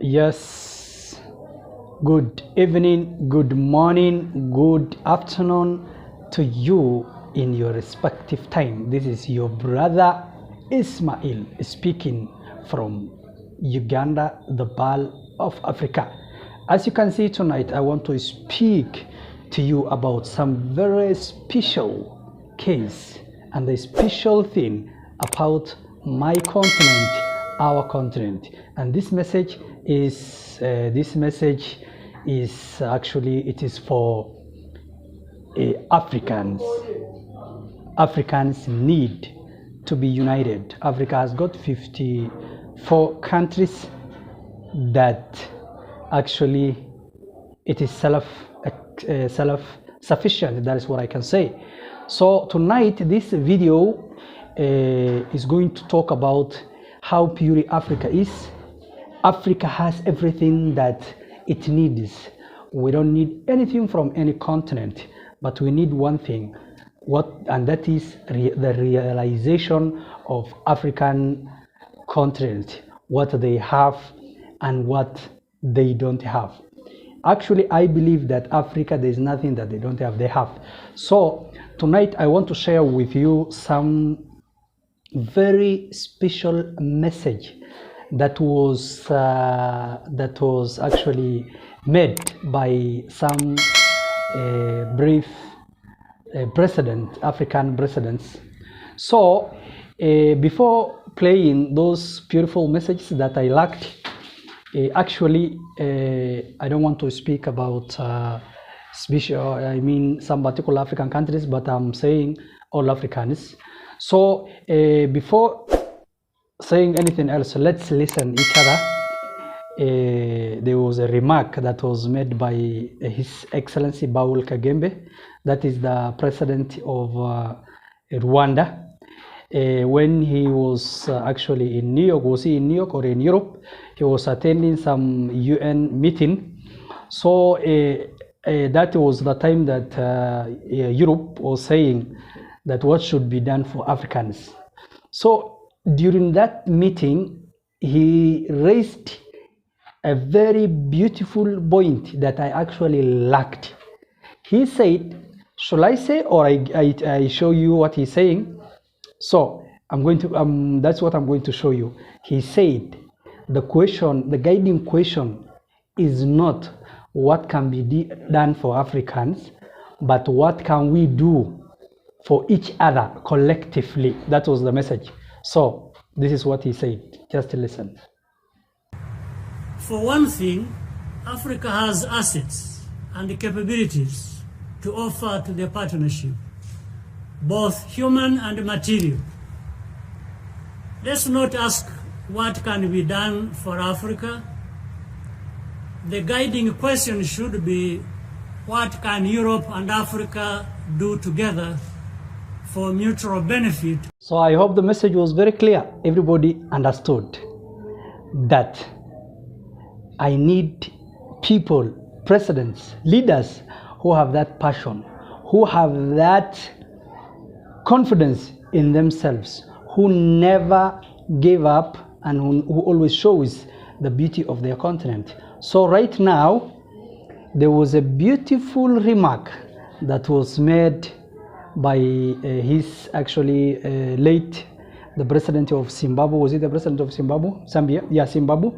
Yes, good evening, good morning, good afternoon to you in your respective time. This is your brother Ismail speaking from Uganda, the Pearl of Africa. As you can see tonight, I want to speak to you about some very special case and the special thing about my continent, our continent. And this message is actually, it is for Africans. Africans need to be united. Africa has got 54 countries that actually it is self-sufficient. That is what I can say. So tonight this video is going to talk about how pure Africa is. Africa has everything that it needs. We don't need anything from any continent, but we need one thing, and that is the realization of African continent, what they have and what they don't have. Actually, I believe that Africa, there is nothing that they don't have, they have. So tonight I want to share with you some very special message that was actually made by some brief African presidents. So before playing those beautiful messages that I liked, actually I don't want to speak about some particular African countries, but I'm saying all Africans. So before saying anything else, let's listen each other. There was a remark that was made by His Excellency Kagame, that is the president of Rwanda, when he was actually in New York. Was he in New York or in Europe? He was attending some UN meeting. So that was the time that Europe was saying that what should be done for Africans. So during that meeting, he raised a very beautiful point that I actually liked. He said, shall I say, or I show you what he's saying? So I'm going to, that's what I'm going to show you. He said, the guiding question is not what can be done for Africans, but what can we do for each other collectively. That was the message. So this is what he said. Just listen. For one thing, Africa has assets and capabilities to offer to the partnership, both human and material. Let's not ask what can be done for Africa. The guiding question should be, what can Europe and Africa do together for mutual benefit? So I hope the message was very clear. Everybody understood that I need people, presidents, leaders who have that passion, who have that confidence in themselves, who never gave up and who always shows the beauty of their continent. So right now, there was a beautiful remark that was made by his actually late, the president of Zimbabwe. Was it the president of Zimbabwe? Zambia? Yeah, Zimbabwe.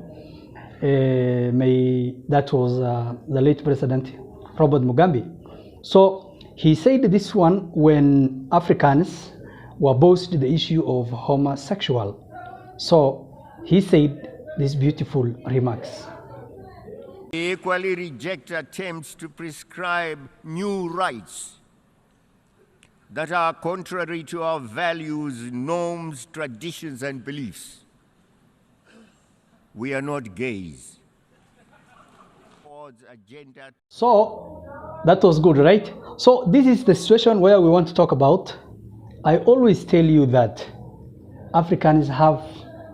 That was the late president, Robert Mugabi. So he said this one when Africans were boasted the issue of homosexual. So he said these beautiful remarks. We equally reject attempts to prescribe new rights that are contrary to our values, norms, traditions, and beliefs. We are not gays. So that was good, right? So this is the situation where we want to talk about. I always tell you that Africans have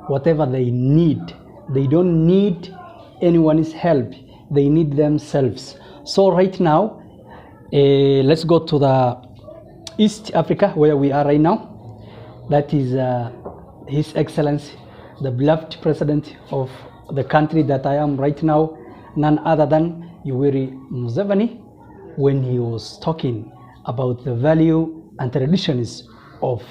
whatever they need. They don't need anyone's help. They need themselves. So right now, let's go to the East Africa, where we are right now. That is His Excellency, the beloved president of the country that I am right now, none other than Yoweri Museveni, when he was talking about the value and traditions of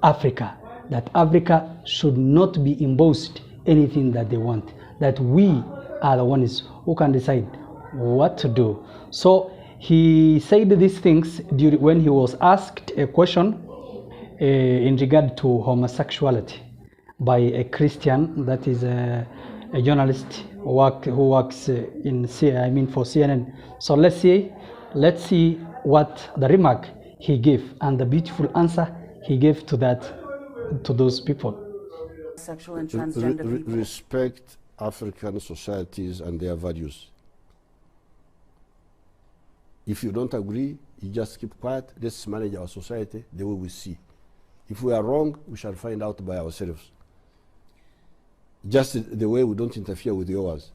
Africa, that Africa should not be imposed anything that they want, that we are the ones who can decide what to do. So he said these things when he was asked a question in regard to homosexuality by a Christian, that is a journalist who works for CNN. So let's see what the remark he gave and the beautiful answer he gave to those people. Sexual and transgender people. Respect African societies and their values. If you don't agree, you just keep quiet. Let's manage our society the way we see. If we are wrong, we shall find out by ourselves. Just the way we don't interfere with yours.